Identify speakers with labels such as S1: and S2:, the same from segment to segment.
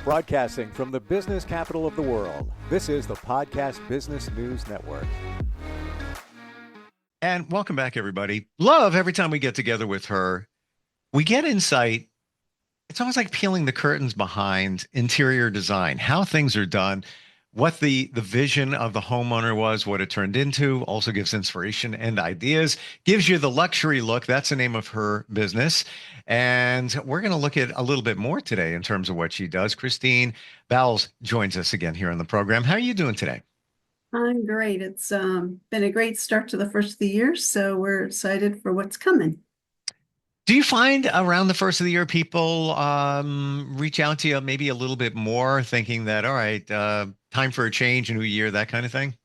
S1: Broadcasting from the business capital of the world, this is the Podcast Business News Network.
S2: And welcome back, everybody. Love every time we get together with her. We get insight. It's almost like peeling the curtains behind interior design, how things are done, what the vision of the homeowner was, what it turned into, also gives inspiration and ideas, gives you the luxury look. That's the name of her business. And we're going to look at a little bit more today in terms of what she does. Kristine Vowles joins us again here on the program. How are you doing today?
S3: I'm great. It's been a great start to the first of the year, so we're excited for what's coming.
S2: Do you find around the first of the year people reach out to you maybe a little bit more, thinking that, all right, time for a change, a new year, that kind of thing?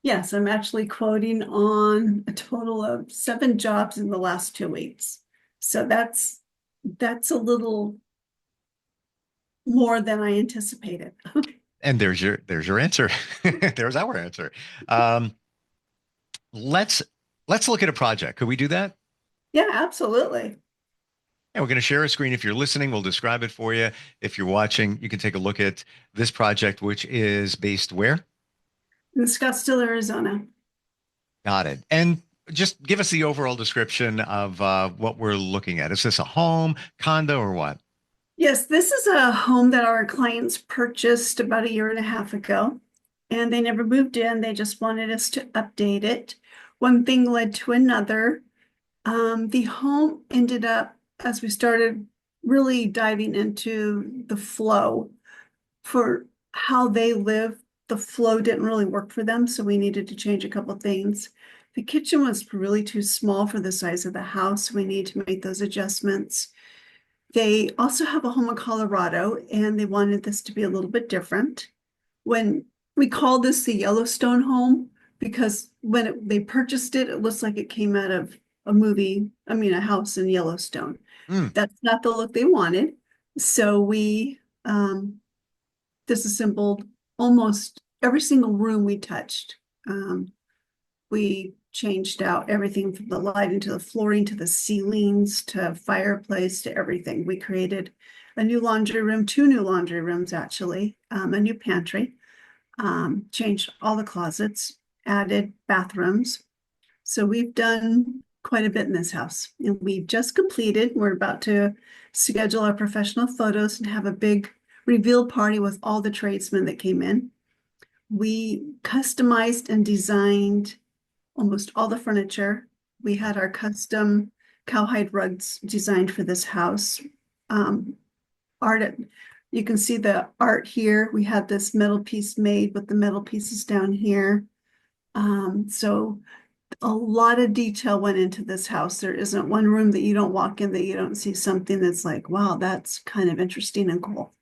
S3: Yes, I'm actually quoting on a total of 7 jobs in the last 2 weeks. So that's a little more than I anticipated.
S2: And there's your answer. There's our answer. Um, let's let's look at a project. Could we do that?
S3: Yeah, absolutely.
S2: And we're going to share a screen. If you're listening, we'll describe it for you. If you're watching, you can take a look at this project, which is based where?
S3: In Scottsdale, Arizona.
S2: Got it. And just give us the overall description of what we're looking at. Is this a home, condo, or what?
S3: Yes, this is a home that our clients purchased about a year and a half ago, and they never moved in. They just wanted us to update it. One thing led to another. The home ended up, as we started really diving into the flow for how they live, the flow didn't really work for them, so we needed to change a couple things. The kitchen was really too small for the size of the house. We need to make those adjustments. They also have a home in Colorado, and they wanted this to be a little bit different. When we called this the Yellowstone home, because when they purchased it, it looks like it came out of a movie, a house in Yellowstone.
S2: Mm.
S3: That's not the look they wanted. So we disassembled almost every single room we touched. We changed out everything from the lighting to the flooring to the ceilings to fireplace to everything. We created a new laundry room, 2 new laundry rooms actually, a new pantry, changed all the closets, added bathrooms. So we've done quite a bit in this house, and we've just completed. We're about to schedule our professional photos and have a big reveal party with all the tradesmen that came in. We customized and designed almost all the furniture. We had our custom cowhide rugs designed for this house. Art, you can see the art here. We had this metal piece made with the metal pieces down here. So a lot of detail went into this house. There isn't one room that you don't walk in that you don't see something that's like, wow, that's kind of interesting and cool.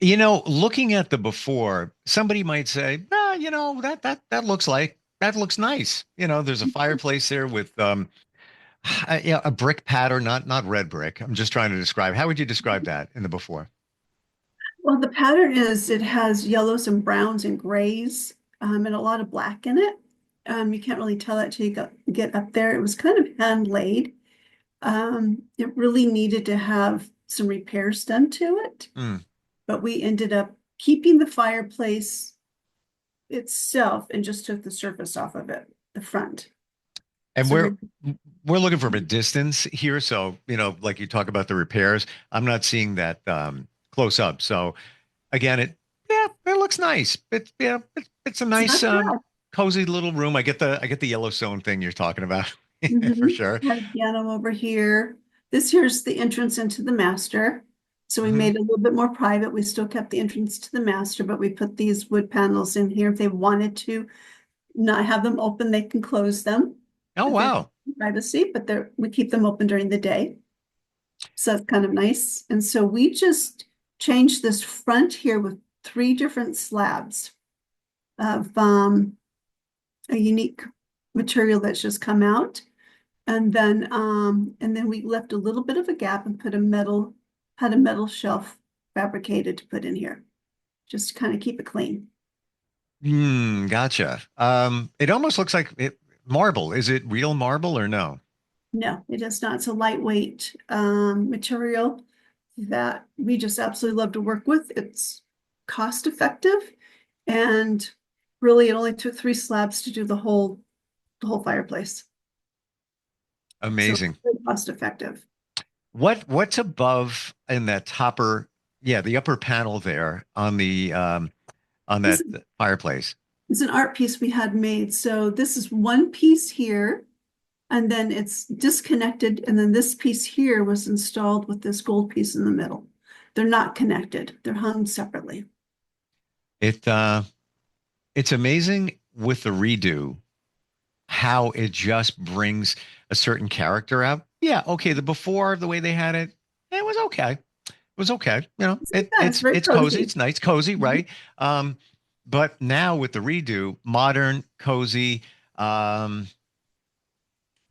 S2: Looking at the before, somebody might say, that looks nice. There's a fireplace there with yeah, a brick pattern, not red brick. I'm just trying to describe. How would you describe that in the before?
S3: Well, the pattern is it has yellows and browns and grays, and a lot of black in it. You can't really tell that till you get up there. It was kind of hand laid. It really needed to have some repairs done to it,
S2: Mm.
S3: but we ended up keeping the fireplace itself and just took the surface off of it, the front.
S2: And
S3: So
S2: we're looking from a distance here, so like you talk about the repairs, I'm not seeing that close up. So again, it looks nice. It's a
S3: it's
S2: nice
S3: not bad.
S2: cozy little room. I get the Yellowstone thing you're talking about for
S3: Mhm.
S2: sure.
S3: Had a piano over here. This here's the entrance into the master. So we
S2: Hmm.
S3: made it a little bit more private. We still kept the entrance to the master, but we put these wood panels in here. If they wanted to not have them open, they can close them.
S2: Oh
S3: If they
S2: wow.
S3: want privacy, but we keep them open during the day. So that's kind of nice. And so we just changed this front here with 3 different slabs of a unique material that's just come out. And then we left a little bit of a gap and had a metal shelf fabricated to put in here, just to kind of keep it clean.
S2: Gotcha. It almost looks like marble. Is it real marble or no?
S3: No, it is not. It's a lightweight material. that we just absolutely love to work with. It's cost effective, and really it only took 3 slabs to do the whole fireplace. So
S2: Amazing.
S3: very cost effective.
S2: What's above in that topper? Yeah, the upper panel there on
S3: This
S2: that fireplace.
S3: is an art piece we had made. So this is one piece here, and then it's disconnected, and then this piece here was installed with this gold piece in the middle. They're not connected. They're hung separately.
S2: It it's amazing with the redo how it just brings a certain character out. Yeah, okay, the before, the way they had it, it was okay. It was okay. You know,
S3: Yeah, it's very
S2: it's cozy,
S3: cozy.
S2: it's nice, cozy,
S3: Mhm.
S2: right? But now with the redo, modern, cozy, um,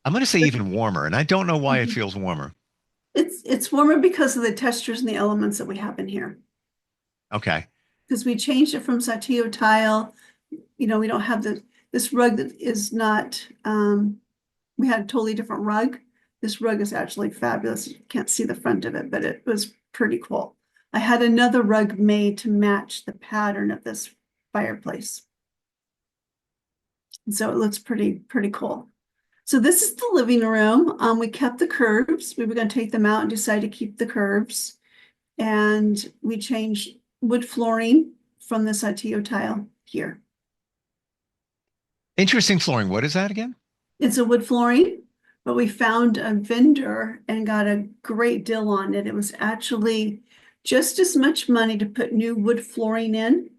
S2: I'm going to say even warmer, and I don't know why it feels warmer.
S3: It's warmer because of the textures and the elements that we have in here.
S2: Okay.
S3: Because we changed it from Saltillo tile. We don't have this rug that is not, we had a totally different rug. This rug is actually fabulous. You can't see the front of it, but it was pretty cool. I had another rug made to match the pattern of this fireplace. And so it looks pretty cool. So this is the living room. We kept the curves. We were going to take them out and decide to keep the curves. And we changed wood flooring from the Saltillo tile here.
S2: Interesting flooring. What is that again?
S3: It's a wood flooring, but we found a vendor and got a great deal on it. It was actually just as much money to put new wood flooring in,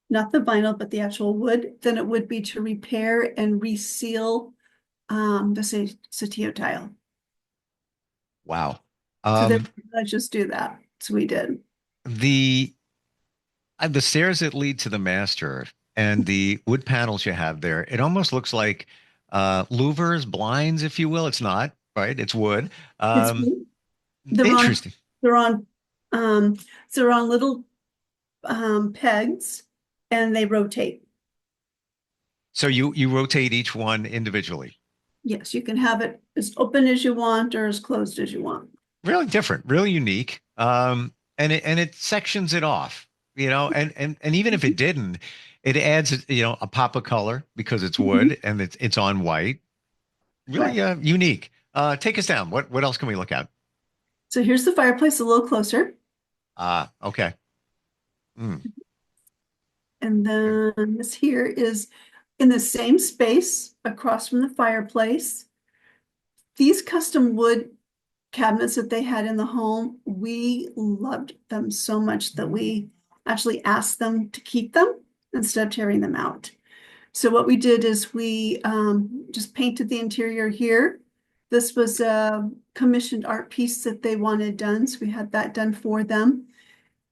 S3: not the vinyl, but the actual wood, than it would be to repair and reseal the Saltillo tile.
S2: Wow.
S3: So
S2: Um,
S3: let's just do that. So we did.
S2: the the stairs that lead to the master and the wood panels you have there, it almost looks like louvers, blinds, if you will. It's not, right? It's wood.
S3: It's they're on
S2: Interesting.
S3: they're on um so they're on little pegs, and they rotate.
S2: So you rotate each one individually.
S3: Yes, you can have it as open as you want or as closed as you want.
S2: Really different, really unique. And it sections it off, you know, and even if it didn't, it adds, you know, a pop of color because it's
S3: Mhm.
S2: wood and it's on white. Really
S3: Right.
S2: unique. Take us down. What else can we look at?
S3: So here's the fireplace a little closer.
S2: Ah, okay. Mm.
S3: And then this here is in the same space across from the fireplace. These custom wood cabinets that they had in the home, we loved them so much that we actually asked them to keep them instead of tearing them out. So what we did is we just painted the interior here. This was a commissioned art piece that they wanted done, so we had that done for them.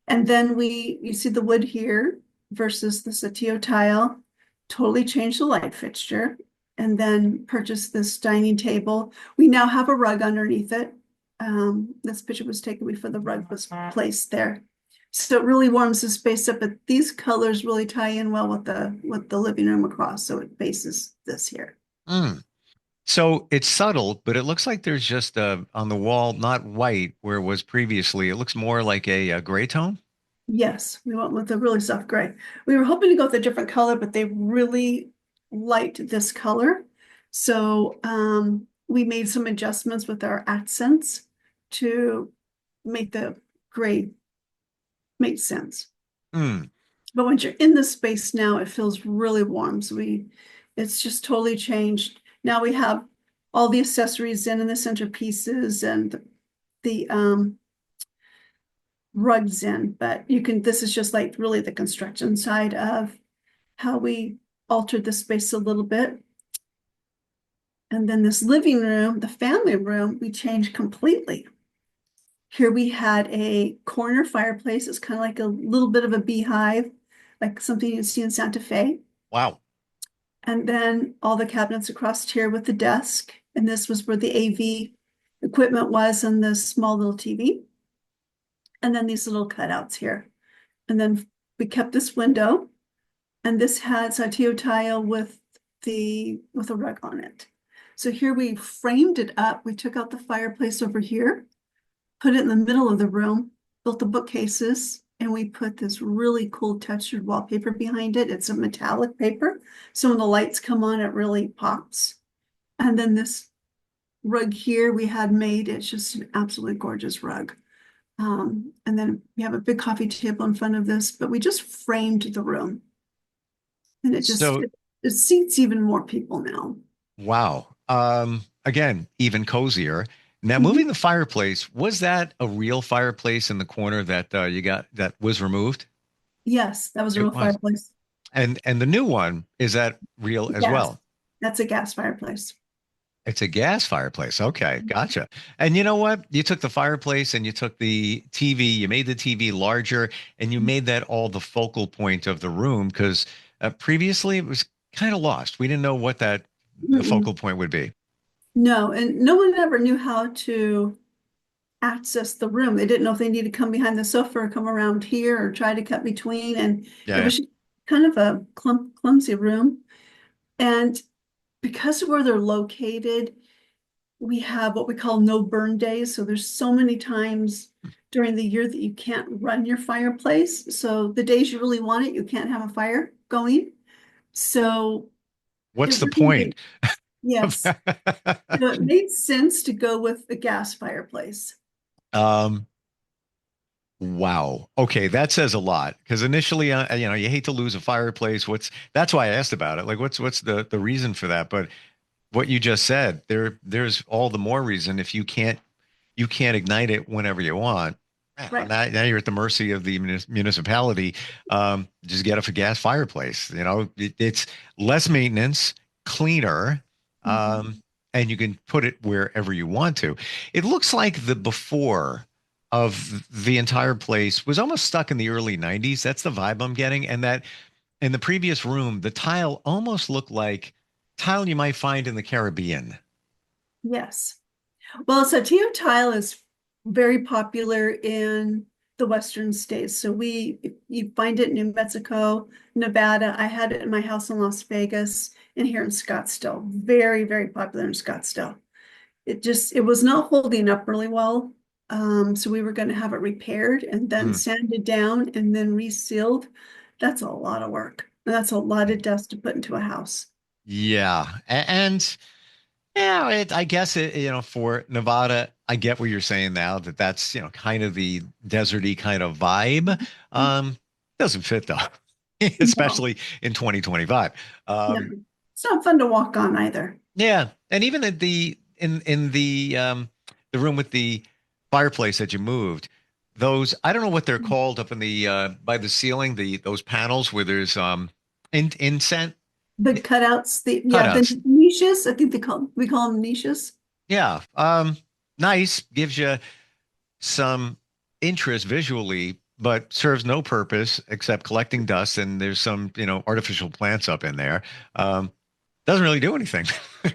S3: And then you see the wood here versus the Saltillo tile, totally changed the light fixture, and then purchased this dining table. We now have a rug underneath it. This picture was taken before the rug was placed there. So it really warms the space up, but these colors really tie in well with the living room across, so it faces this here.
S2: Mm. So it's subtle, but it looks like there's just on the wall, not white where it was previously. It looks more like a gray tone.
S3: Yes, we went with a really soft gray. We were hoping to go with a different color, but they really liked this color. So we made some adjustments with our accents to make the gray make sense.
S2: Mm.
S3: But once you're in the space now, it feels really warm. So it's just totally changed. Now we have all the accessories in and the centerpieces and the rugs in, but this is just like really the construction side of how we altered the space a little bit. And then this living room, the family room, we changed completely. Here we had a corner fireplace. It's kind of like a little bit of a beehive, like something you see in Santa Fe.
S2: Wow.
S3: And then all the cabinets across here with the desk. And this was where the AV equipment was, and the small little TV. And then these little cutouts here. And then we kept this window, and this had Saltillo tile with a rug on it. So here we framed it up. We took out the fireplace over here, put it in the middle of the room, built the bookcases, and we put this really cool textured wallpaper behind it. It's a metallic paper, so when the lights come on, it really pops. And then this rug here we had made, it's just an absolutely gorgeous rug. And then we have a big coffee table in front of this, but we just framed the room. And
S2: So,
S3: it seats even more people now.
S2: wow. Again, even cozier. Now,
S3: Mhm.
S2: moving the fireplace, was that a real fireplace in the corner that you got that was removed?
S3: Yes, that was a real
S2: It was.
S3: fireplace.
S2: And the new one, is that real as
S3: Gas.
S2: well?
S3: That's a gas fireplace.
S2: It's a gas fireplace. Okay, gotcha. And you know what? You took the fireplace and you took the TV, you made the TV larger, and you made that all the focal point of the room because previously it was kind of lost. We didn't know what that the
S3: Mm-mm.
S2: focal point would be.
S3: No, and no one ever knew how to access the room. They didn't know if they needed to come behind the sofa or come around here or try to cut between. And it
S2: Yeah.
S3: was kind of a clumsy room. And because of where they're located, we have what we call no burn days. So there's so many times during the year that you can't run your fireplace. So the days you really want it, you can't have a fire going. So
S2: What's
S3: it
S2: the
S3: really
S2: point?
S3: made, yes. So it made sense to go with the gas fireplace.
S2: Um, wow. Okay, that says a lot because initially, you hate to lose a fireplace. That's why I asked about it. Like, what's the reason for that? But what you just said, there's all the more reason if you can't ignite it whenever you want.
S3: Right.
S2: Now you're at the mercy of the municipality. Just get a gas fireplace. It's less maintenance, cleaner,
S3: Mhm.
S2: um, and you can put it wherever you want to. It looks like the before of the entire place was almost stuck in the early 90s. That's the vibe I'm getting. And that in the previous room, the tile almost looked like tile you might find in the Caribbean.
S3: Yes. Well, Saltillo tile is very popular in the western states. So you find it in New Mexico, Nevada. I had it in my house in Las Vegas and here in Scottsdale. Very, very popular in Scottsdale. It was not holding up really well. So we were going to have it repaired and then
S2: Mm.
S3: sanded down and then resealed. That's a lot of work. And that's a lot of dust to put into a house.
S2: Yeah. And yeah, I guess for Nevada, I get what you're saying now that's, kind of the deserty kind of vibe. Doesn't fit though,
S3: No,
S2: especially in 2025.
S3: no,
S2: Um,
S3: it's not fun to walk on either.
S2: yeah. And even at the room with the fireplace that you moved, those, I don't know what they're called up in the by the ceiling, those panels where there's incense
S3: The cutouts, the
S2: cutouts.
S3: niches, I think we call them niches.
S2: Yeah. Nice. Gives you some interest visually, but serves no purpose except collecting dust. And there's some, artificial plants up in there. Doesn't really do anything.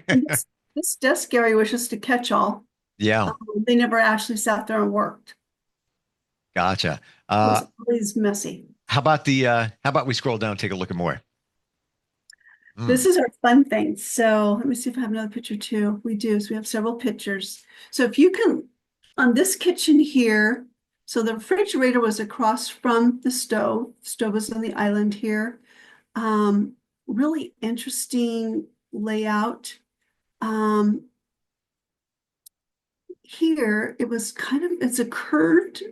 S3: And this desk area was just a catch-all.
S2: Yeah.
S3: They never actually sat there and worked.
S2: Gotcha.
S3: It was always messy.
S2: How about we scroll down and take a look at more?
S3: This
S2: Mm.
S3: is our fun thing. So let me see if I have another picture too. We do. So we have several pictures. So if you can, on this kitchen here, so the refrigerator was across from the stove. Stove was on the island here. Um, Really interesting layout. Um, Here it's a curved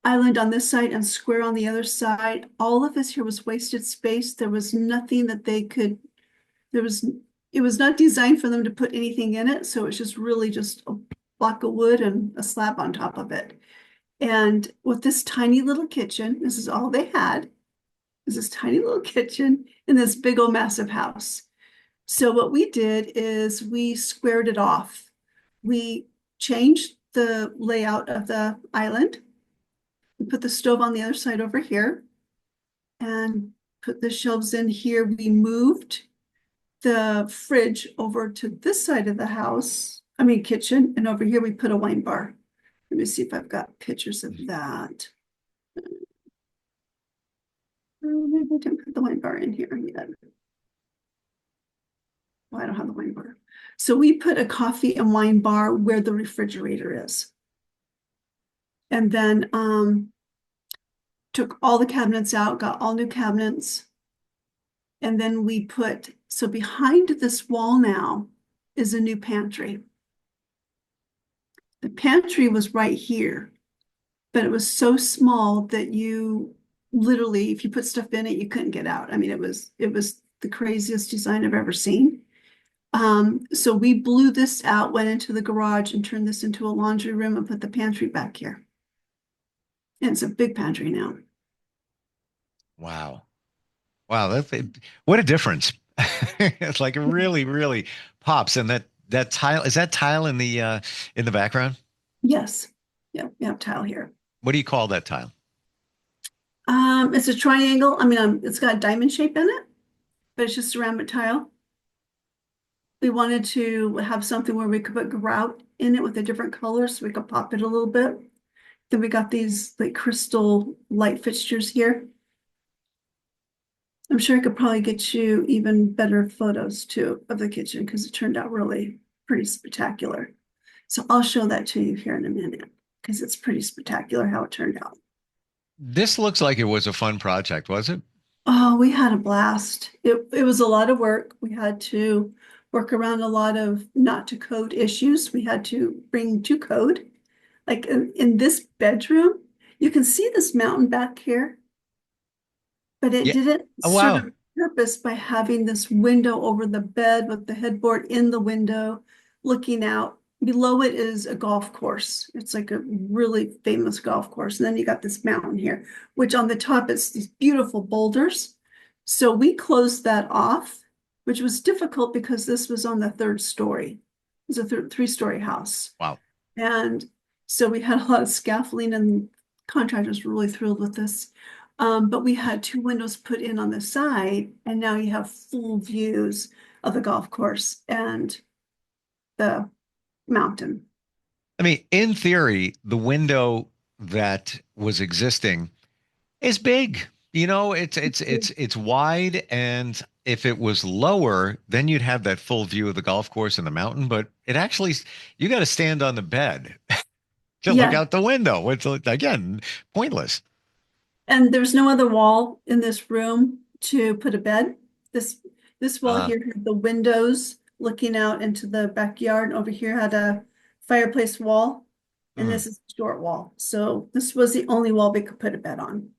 S3: island on this side and square on the other side. All of this here was wasted space. There was nothing that there was, it was not designed for them to put anything in it. So it's just really just a block of wood and a slab on top of it. And with this tiny little kitchen, this is all they had, is this tiny little kitchen in this big old massive house. So what we did is we squared it off. We changed the layout of the island. We put the stove on the other side over here and put the shelves in here. We moved the fridge over to this side of the house, I mean kitchen, and over here we put a wine bar. Let me see if I've got pictures of that. Maybe I didn't put the wine bar in here yet. Well, I don't have the wine bar. So we put a coffee and wine bar where the refrigerator is. And then took all the cabinets out, got all new cabinets. And then we put, so behind this wall now is a new pantry. The pantry was right here, but it was so small that you literally, if you put stuff in it, you couldn't get out. I mean, it was the craziest design I've ever seen. So we blew this out, went into the garage and turned this into a laundry room and put the pantry back here. And it's a big pantry now.
S2: Wow. Wow. What a difference. It's like it really, really pops. And that tile, is that tile in the background?
S3: Yes. Yeah, we have tile here.
S2: What do you call that tile?
S3: It's a triangle. I mean, it's got a diamond shape in it, but it's just ceramic tile. We wanted to have something where we could put grout in it with a different color so we could pop it a little bit. Then we got these like crystal light fixtures here. I'm sure I could probably get you even better photos too of the kitchen because it turned out really pretty spectacular. So I'll show that to you here in a minute because it's pretty spectacular how it turned out.
S2: This looks like it was a fun project, was it?
S3: Oh, we had a blast. It was a lot of work. We had to work around a lot of not to code issues. We had to bring to code. Like in this bedroom, you can see this mountain back here, but it
S2: Yeah.
S3: didn't
S2: Oh,
S3: serve
S2: wow.
S3: a purpose by having this window over the bed with the headboard in the window looking out. Below it is a golf course. It's like a really famous golf course. And then you got this mountain here, which on the top is these beautiful boulders. So we closed that off, which was difficult because this was on the third story. It was a three-story house.
S2: Wow.
S3: And so we had a lot of scaffolding and contractors were really thrilled with this. But we had two windows put in on the side, and now you have full views of the golf course and the mountain.
S2: I mean, in theory, the window that was existing is big. It's wide, and if it was lower, then you'd have that full view of the golf course and the mountain. But it actually, you got to stand on the bed to look
S3: Yeah,
S2: out the window, which again, pointless.
S3: and there's no other wall in this room to put a bed. This wall
S2: Uh,
S3: here had the windows looking out into the backyard. Over here had a fireplace wall, and
S2: mm.
S3: this is a short wall. So this was the only wall we could put a bed on.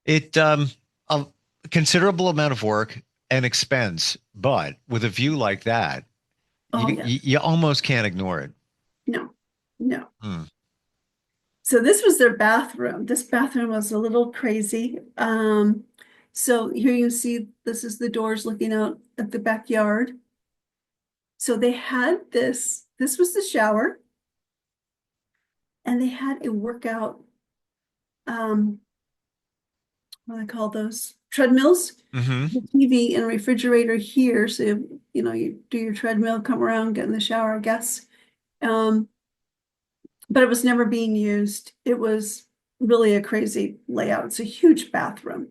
S2: It a considerable amount of work and expense, but with a view like that,
S3: Oh
S2: you
S3: yeah,
S2: you almost can't ignore it.
S3: no, no.
S2: Hmm.
S3: So this was their bathroom. This bathroom was a little crazy. So here you see this is the doors looking out at the backyard. So they had this was the shower, and they had a workout, um, what do I call those? Treadmills,
S2: Hmm.
S3: the TV and refrigerator here. So you do your treadmill, come around, get in the shower, I guess. Um, but it was never being used. It was really a crazy layout. It's a huge bathroom.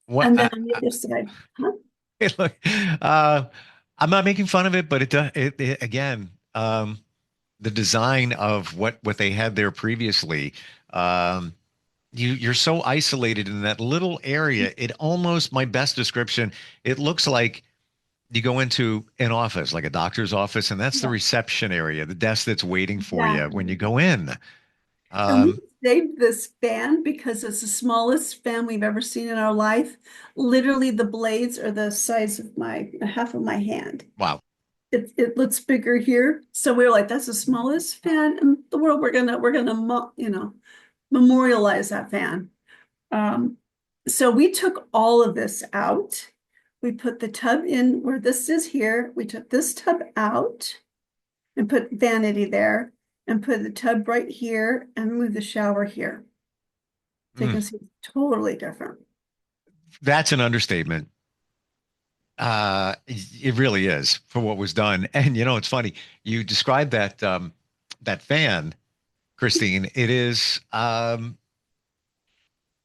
S2: What?
S3: And then on the other side, huh?
S2: Look, I'm not making fun of it, but it again, the design of what they had there previously. Um, you're so isolated in that little area. It almost, my best description, it looks like you go into an office, like a doctor's office, and that's the
S3: Yeah,
S2: reception area, the desk that's waiting for you when
S3: exactly.
S2: you go in.
S3: And we
S2: Um,
S3: saved this fan because it's the smallest fan we've ever seen in our life. Literally, the blades are the size of my half of my hand.
S2: wow.
S3: It looks bigger here, so we were like, "That's the smallest fan in the world. We're gonna memorialize that fan." Um, so we took all of this out. We put the tub in where this is here. We took this tub out and put vanity there and put the tub right here and move the shower here. So you
S2: Mm,
S3: can see it's totally different.
S2: that's an understatement. It really is for what was done. And it's funny. You described that fan, Kristine. It is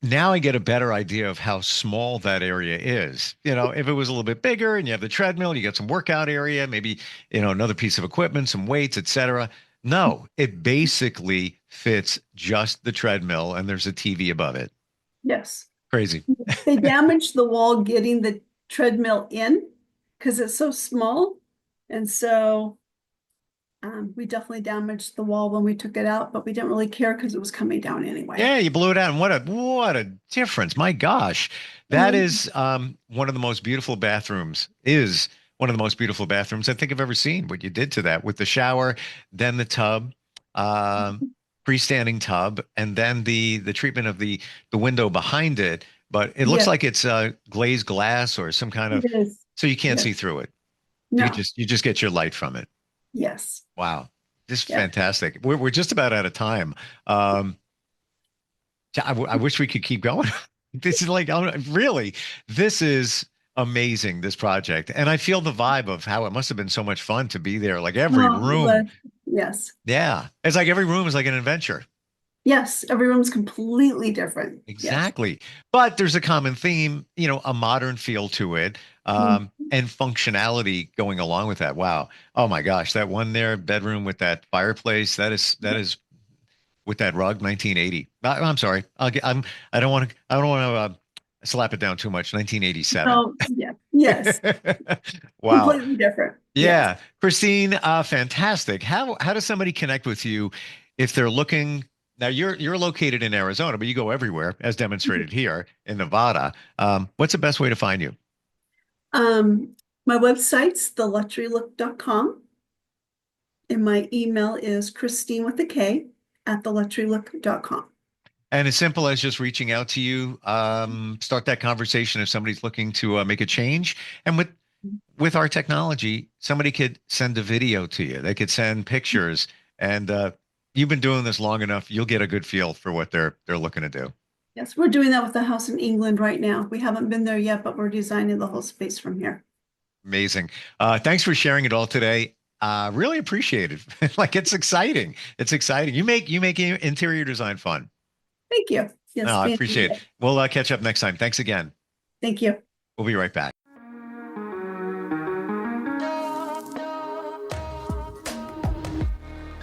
S2: now I get a better idea of how small that area is. If it was a little bit bigger and you have the treadmill, you got some workout area, maybe, another piece of equipment, some weights, etc. No, it basically fits just the treadmill and there's a TV above it.
S3: Yes.
S2: Crazy.
S3: They damaged the wall getting the treadmill in because it's so small. And so we definitely damaged the wall when we took it out, but we didn't really care because it was coming down anyway.
S2: Yeah, you blew it out. And what a difference. My gosh. That is one of the most beautiful bathrooms, is one of the most beautiful bathrooms I think I've ever seen. What you did to that with the shower, then the tub, freestanding tub, and then the treatment of the window behind it. But it looks
S3: Yes,
S2: like it's glazed glass or some kind of,
S3: it is.
S2: so you can't
S3: Yes.
S2: see through it.
S3: No.
S2: You just get your light from it.
S3: Yes.
S2: Wow. This is
S3: Yeah.
S2: fantastic. We're just about out of time. I wish we could keep going. This is like, really, this is amazing, this project. And I feel the vibe of how it must have been so much fun to be there. Like every
S3: Oh,
S2: room.
S3: yes.
S2: Yeah. It's like every room is like an adventure.
S3: Yes. Every room's completely different. Yes.
S2: Exactly. But there's a common theme, a modern feel to it, and functionality going along with that. Wow. Oh my gosh. That one there, bedroom with that fireplace, that is with that rug, 1980. I'm sorry. I don't want to slap it down too much. 1987.
S3: Oh, yeah. Yes.
S2: Wow.
S3: Completely different. Yes.
S2: Yeah. Kristine, fantastic. How does somebody connect with you if they're looking? Now you're located in Arizona, but you go everywhere, as demonstrated here in Nevada. What's the best way to find you?
S3: My website's theluxurylook.com, and my email is Kristine with a K at theluxurylook.com.
S2: And as simple as just reaching out to you, start that conversation if somebody's looking to make a change. And with our technology, somebody could send a video to you. They could send pictures, and you've been doing this long enough. You'll get a good feel for what they're looking to do.
S3: Yes, we're doing that with the house in England right now. We haven't been there yet, but we're designing the whole space from here.
S2: Amazing. Thanks for sharing it all today. Really appreciate it. Like it's exciting. It's exciting. You make interior design fun.
S3: Thank you. Yes,
S2: No, I appreciate it.
S3: fantastic.
S2: We'll catch up next time. Thanks again.
S3: Thank you.
S2: We'll be right back.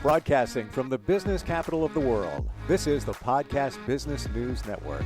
S1: Broadcasting from the business capital of the world, this is the Podcast Business News Network.